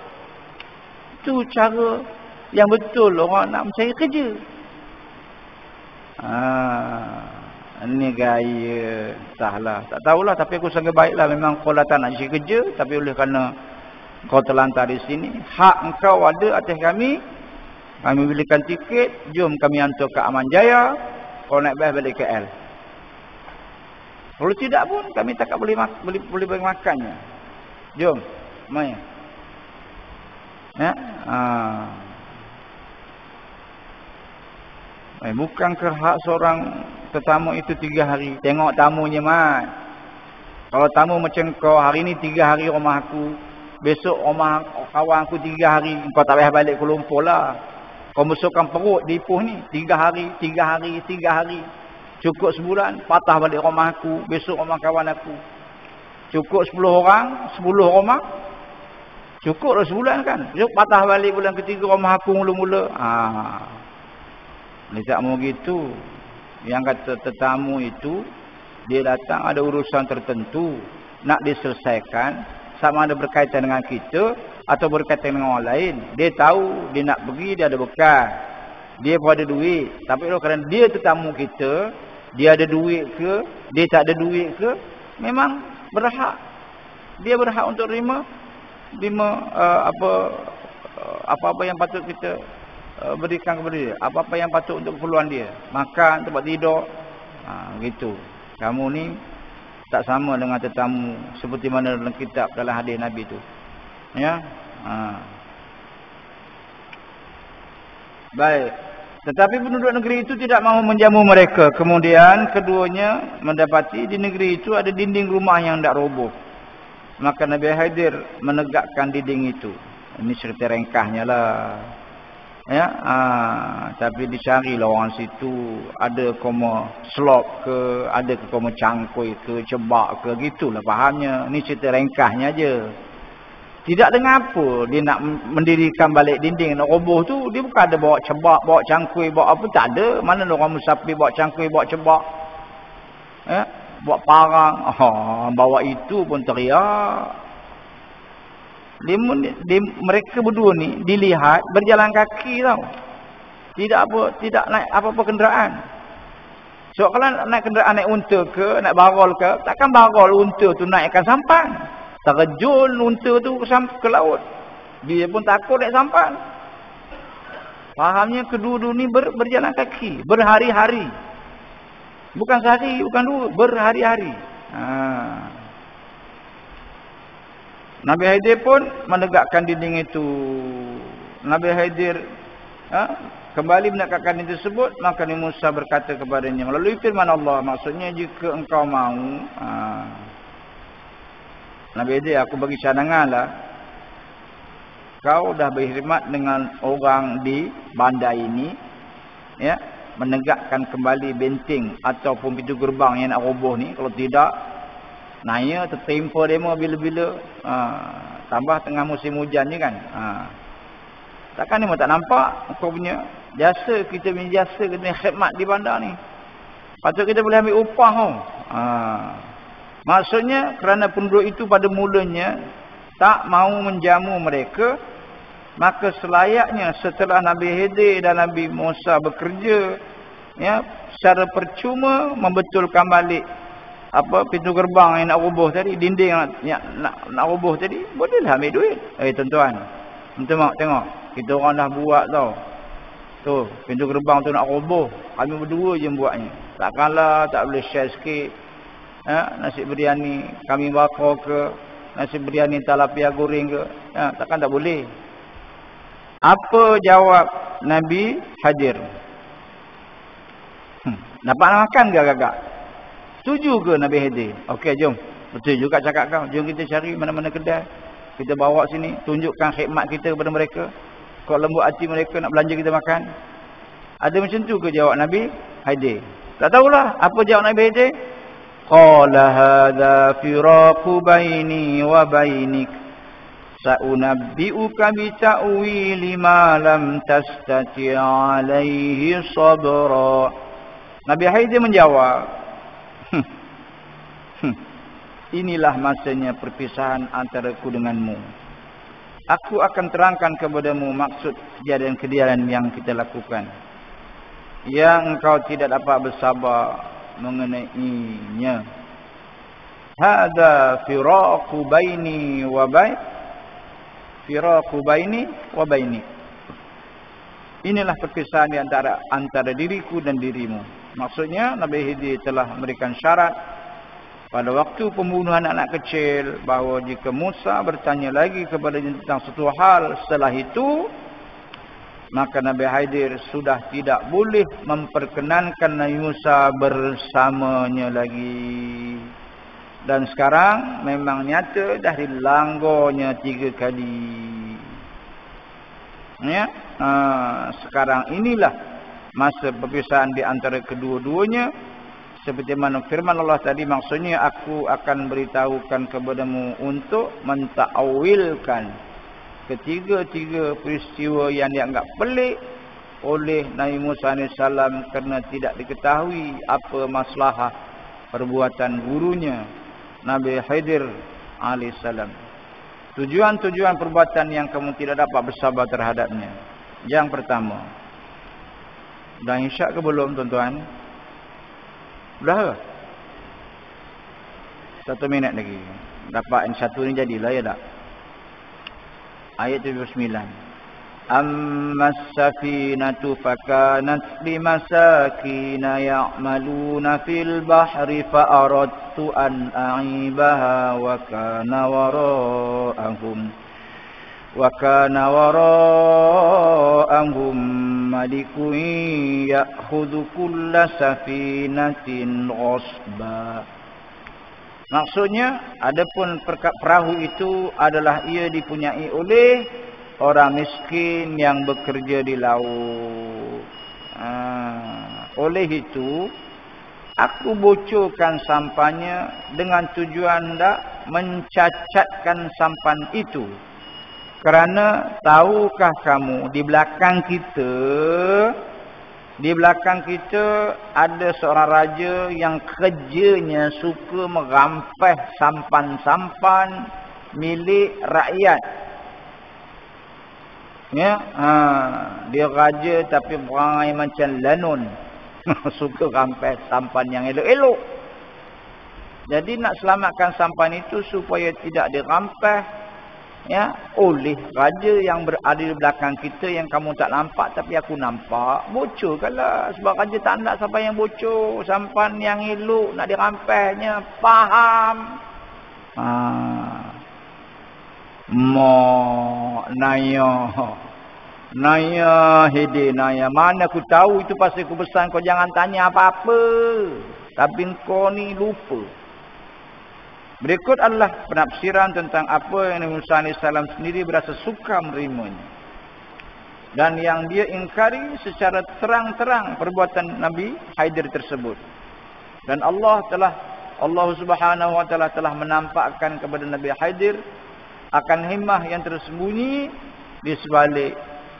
Itu cara yang betul orang nak mencari kerja. Ini gaya entahlah, tak tahulah, tapi aku sangat baiklah. Memang kau datang nak cari kerja, tapi oleh kerana kau terlantar di sini, hak engkau ada atas kami. Kami belikan tiket, jom kami hantar ke Aman Jaya, kau naik bas balik KL. Kalau tidak pun kami tak boleh boleh makannya. Jom, mai. Ya, bukan ke hak seorang tetamu itu 3 hari. Tengok tamunya, Mat. Kalau tamu macam kau, hari ni 3 hari rumah aku, besok rumah kawan aku 3 hari, kau tak payah balik Kuala Lumpur lah. Kau masukkan perut di Ipoh ni 3 hari, 3 hari, 3 hari. Cukup sebulan, patah balik rumah aku, besok rumah kawan aku. Cukup 10 orang, 10 rumah. Cukup dah sebulan kan. Besok patah balik bulan ketiga rumah aku mula-mula. Dia tak mau gitu. Yang kata tetamu itu, dia datang ada urusan tertentu, nak diselesaikan, sama ada berkaitan dengan kita atau berkaitan dengan orang lain. Dia tahu dia nak pergi, dia ada bekal, dia pun ada duit. Tapi kalau kerana dia tetamu kita, dia ada duit ke, dia tak ada duit ke, memang berhak. Dia berhak untuk terima apa-apa yang patut kita berikan kepada dia. Apa-apa yang patut untuk keperluan dia. Makan, tempat tidur. Gitu. Kamu ni tak sama dengan tetamu seperti mana dalam kitab, dalam hadis Nabi tu. Ya. Baik. Tetapi penduduk negeri itu tidak mahu menjamu mereka. Kemudian keduanya mendapati di negeri itu ada dinding rumah yang tidak roboh. Maka Nabi Khidir menegakkan dinding itu. Ini cerita ringkasnya lah. Ya, tapi dicarilah orang situ, ada koma slop ke, ada ke koma cangkui ke, cebak ke, gitulah fahamnya. Ni cerita ringkasnya aje. Tidak dengan apa dia nak mendirikan balik dinding nak roboh tu, dia bukan ada bawa cebak, bawa cangkui, bawa apa, tak ada. Mana orang musafir bawa cangkui, bawa cebak. Ya, bawa parang, bawa itu pun teriak. Mereka berdua ni dilihat berjalan kaki tau. Tidak naik apa-apa kenderaan. So kalau naik kenderaan, naik unta ke, naik barol ke, takkan barol unta tu naikkan sampan. Terjun unta tu ke laut. Dia pun takut naik sampan. Fahamnya kedua-dua ni berjalan kaki berhari-hari. Bukan sehari, bukan dua, berhari-hari. Nabi Khidir pun menegakkan dinding itu. Nabi Khidir kembali menegakkan dinding tersebut. Maka Nabi Musa berkata kepadanya melalui firman Allah, maksudnya jika engkau mahu, Nabi Khidir, aku bagi cadangan lah, kau dah berkhidmat dengan orang di bandar ini, ya, menegakkan kembali benteng ataupun pintu gerbang yang nak roboh ni. Kalau tidak, naya tertimpa demo bila-bila. Tambah tengah musim hujan ni kan. Takkan ni tak nampak kau punya jasa, kita punya jasa, kita punya khidmat di bandar ni. Patut kita boleh ambil upah tau. Maksudnya kerana penduduk itu pada mulanya tak mahu menjamu mereka, maka selayaknya setelah Nabi Khidir dan Nabi Musa bekerja, ya, secara percuma membetulkan balik pintu gerbang yang nak roboh tadi, dinding yang nak roboh tadi, bolehlah ambil duit. Tuan-tuan, tengok, kita orang dah buat tau. Tu, pintu gerbang tu nak roboh, kami berdua je buatnya. Takkanlah tak boleh share sikit. Nasi biryani kami bakar ke, nasi biryani talapia goreng ke, takkan tak boleh. Apa jawab Nabi Khidir? Dapat makan ke agak-agak? Setuju ke Nabi Khidir? Okey, jom. Betul juga cakap kau. Jom kita cari mana-mana kedai, kita bawa sini, tunjukkan khidmat kita kepada mereka. Kau lembut hati mereka nak belanja kita makan. Ada macam tu ke jawab Nabi Khidir? Tak tahulah apa jawab Nabi Khidir. Qala hadza firaqu baini wa bainik, sa'unabbi'uka bi ta'wili ma lam tastati' 'alaihi sabra. Nabi Khidir menjawab, inilah masanya perpisahan antaraku denganmu. Aku akan terangkan kepadamu maksud kejadian-kejadian yang kita lakukan, yang engkau tidak dapat bersabar mengenainya. Hadza firaqu baini wa bain, firaqu baini wa bainik. Inilah perpisahan di antara diriku dan dirimu. Maksudnya Nabi Khidir telah memberikan syarat pada waktu pembunuhan anak kecil, bahawa jika Musa bertanya lagi kepadanya tentang satu hal setelah itu, maka Nabi Khidir sudah tidak boleh memperkenankan Nabi Musa bersamanya lagi. Dan sekarang memang nyata dah dilanggarnya 3 kali. Ya, sekarang inilah masa perpisahan di antara kedua-duanya. Seperti mana firman Allah tadi, maksudnya aku akan beritahukan kepadamu untuk mentakwilkan ketiga-tiga peristiwa yang dianggap pelik oleh Nabi Musa AS kerana tidak diketahui apa maslahah perbuatan gurunya Nabi Khidir AS. Tujuan-tujuan perbuatan yang kamu tidak dapat bersabar terhadapnya. Yang pertama, dah isyak ke belum tuan-tuan? Dah ke? 1 minit lagi. Dapat yang satu ni jadilah, ya tak? Ayat 79. Ammas safinatu fakanat limasakina ya'maluna fil bahri fa'aradtu an a'ibaha wa kana wara'ahum malikun ya'khudhu kulla safinatin ghasba. Maksudnya, adapun perahu itu adalah ia dipunyai oleh orang miskin yang bekerja di laut. Oleh itu, aku bocorkan sampannya dengan tujuan tak mencacatkan sampan itu. Kerana tahukah kamu, di belakang kita ada seorang raja yang kerjanya suka merampas sampan-sampan milik rakyat. Ya, dia raja tapi perangai macam lanun. Suka rampas sampan yang elok-elok. Jadi nak selamatkan sampan itu supaya tidak dirampas, ya, oleh raja yang berada di belakang kita yang kamu tak nampak tapi aku nampak. Bocorkanlah, sebab raja tak nak sampan yang bocor, sampan yang elok nak dirampasnya. Faham? Naya Hidi Naya, mana aku tahu itu pasal aku pesan kau jangan tanya apa-apa, tapi kau ni lupa. Berikut adalah penafsiran tentang apa yang Nabi Musa AS sendiri berasa suka menerimanya, dan yang dia ingkari secara terang-terang perbuatan Nabi Khidir tersebut. Dan Allah Subhanahu wa taala telah menampakkan kepada Nabi Khidir akan hikmah yang tersembunyi di sebalik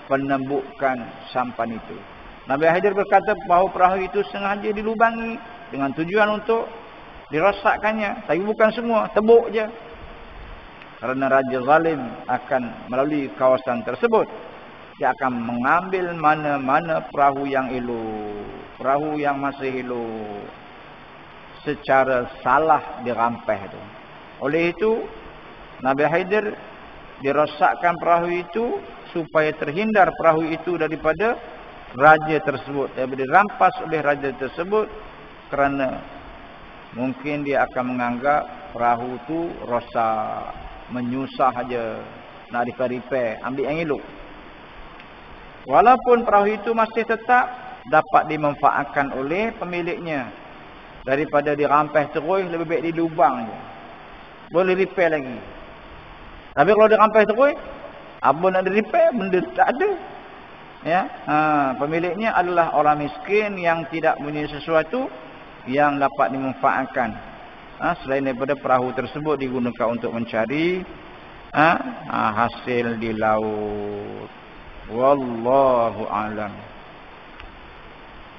penembukan sampan itu. Nabi Khidir berkata bahawa perahu itu sengaja dilubangi dengan tujuan untuk dirosakkannya, tapi bukan semua, tebuk je. Kerana raja zalim akan melalui kawasan tersebut, dia akan mengambil mana-mana perahu yang elok, perahu yang masih elok, secara salah dirampas itu. Oleh itu, Nabi Khidir dirosakkan perahu itu supaya terhindar perahu itu daripada raja tersebut, daripada dirampas oleh raja tersebut, kerana mungkin dia akan menganggap perahu tu rosak, menyusah aja, nak repair, ambil yang elok. Walaupun perahu itu masih tetap dapat dimanfaatkan oleh pemiliknya, daripada dirampas terus, lebih baik dilubang je, boleh repair lagi. Tapi kalau dirampas terus, apa nak di-repair, benda tak ada. Ya, pemiliknya adalah orang miskin yang tidak punya sesuatu yang dapat dimanfaatkan, selain daripada perahu tersebut digunakan untuk mencari hasil di laut. Wallahu a'lam.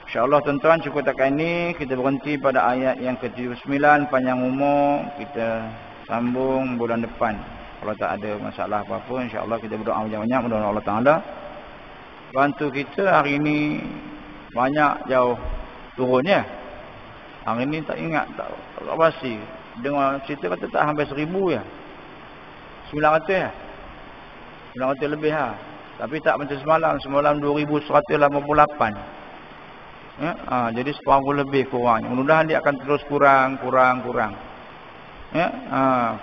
InsyaAllah tuan-tuan, cukup takat ini. Kita berhenti pada ayat yang ke-79. Panjang umur kita sambung bulan depan. Kalau tak ada masalah apa-apa, insyaAllah kita berdoa banyak-banyak. Mudah-mudahan Allah Ta'ala bantu kita. Hari ini banyak jauh turunnya. Hari ini tak ingat, tak pasti. Dengar cerita kata tak hampir 1000 ya. 900 ya. 900 lebih ha. Tapi tak macam semalam. Semalam 2188. Ya, jadi 10 lebih kurang. Mudah-mudahan dia akan terus kurang. Ya,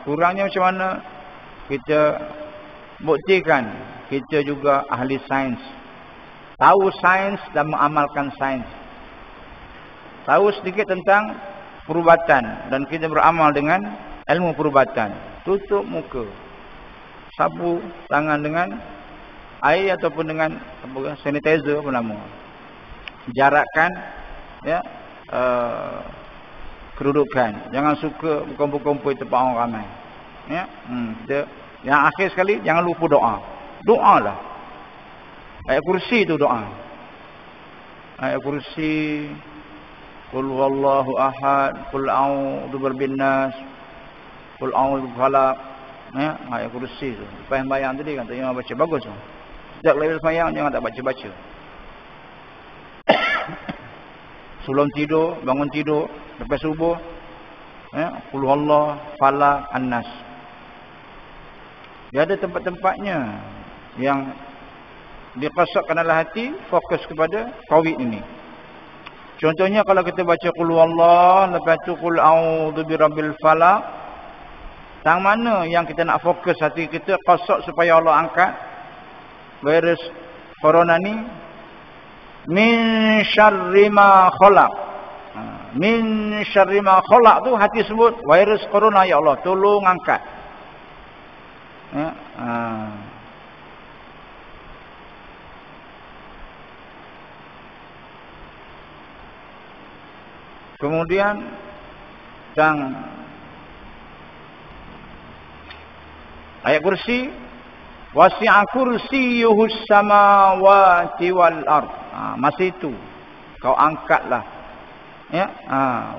kurangnya macam mana? Kita buktikan kita juga ahli sains. Tahu sains dan mengamalkan sains. Tahu sedikit tentang perubatan dan kita beramal dengan ilmu perubatan. Tutup muka, sapu tangan dengan air ataupun dengan sanitizer apa nama. Jarakkan ya kedudukan. Jangan suka berkumpul-kumpul tempat orang ramai. Ya. Yang akhir sekali jangan lupa doa. Doalah. Ayat kursi itu doa. Ayat kursi, qul huwallahu ahad, qul a'udzu birabbin nas, qul a'udzu falaq. Ya, ayat kursi itu. Lepas bayang tadi kan tanya baca bagus tu. Sejak level sembahyang jangan tak baca-baca. Sebelum tidur, bangun tidur, lepas subuh, ya, qul huwallahu falaq an-nas. Dia ada tempat-tempatnya yang dikosokkan dalam hati, fokus kepada COVID ini. Contohnya kalau kita baca qul huwallah, lepas tu qul a'udzu birabbil falaq, tang mana yang kita nak fokus hati kita, kosok supaya Allah angkat virus corona ni? Min syarri ma khalaq. Min syarri ma khalaq tu hati sebut virus corona, ya Allah tolong angkat. Ya, kemudian tang ayat kursi, wasi'a kursiyyuhus samawati wal ard. Masa itu kau angkatlah ya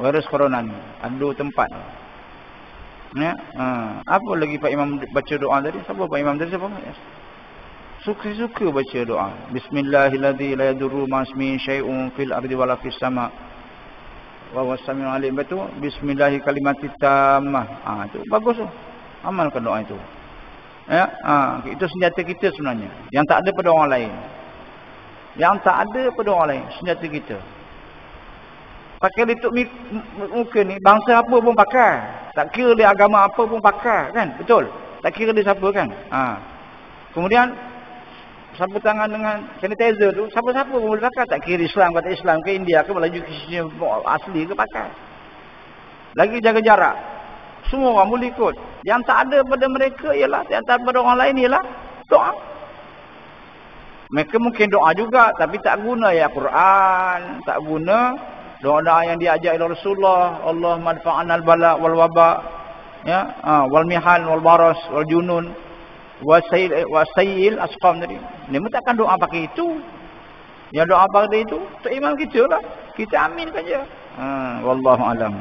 virus corona ni ada tempat. Ya, apa lagi Pak Imam baca doa tadi? Siapa Pak Imam tadi? Siapa? Suka-suka baca doa. Bismillahirrahmanirrahim. La yadurru ma'asmihi syai'un fil ardi wala fis sama'. Wa huwas samiul alim. Betul. Bismillahi kalimati tammah. Itu bagus tu. Amalkan doa itu. Ya, itu senjata kita sebenarnya. Yang tak ada pada orang lain. Yang tak ada pada orang lain, senjata kita. Pakai litup muka ni, bangsa apa pun pakai. Tak kira dia agama apa pun pakai, kan? Betul? Tak kira dia siapa, kan? Kemudian sapu tangan dengan sanitizer tu, siapa-siapa pun boleh pakai. Tak kira Islam kata Islam ke India ke Melayu ke asli ke pakai. Lagi jaga jarak. Semua orang boleh ikut. Yang tak ada pada mereka ialah, yang tak ada pada orang lain ialah doa. Mereka mungkin doa juga, tapi tak guna ya Quran, tak guna doa-doa yang diajar oleh Rasulullah. Allah madfa'anal bala wal waba, ya, wal mihan wal baras wal junun wasayil asqam tadi. Mereka takkan doa pakai itu. Yang doa pakai itu iman kita lah. Kita amin saja. Wallahu alam.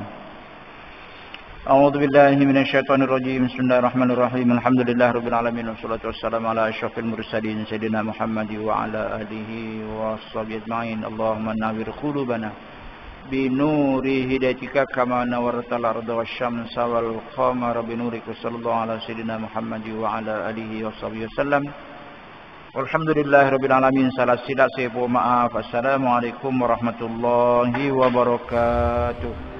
A'udzu billahi minasyaitonir rajim. Bismillahirrahmanirrahim. Alhamdulillahirabbil alamin wassalatu wassalamu ala asyrafil mursalin sayyidina Muhammad wa ala alihi washabbihi ajmain. Allahumma nawwir qulubana bi nuri hidayatika kama nawartal arda wasyamsa wal qamara bi nurika sallallahu ala sayyidina Muhammad wa ala alihi washabbihi wasallam. Alhamdulillahirabbil alamin. Salah silap saya mohon maaf. Assalamualaikum warahmatullahi wabarakatuh.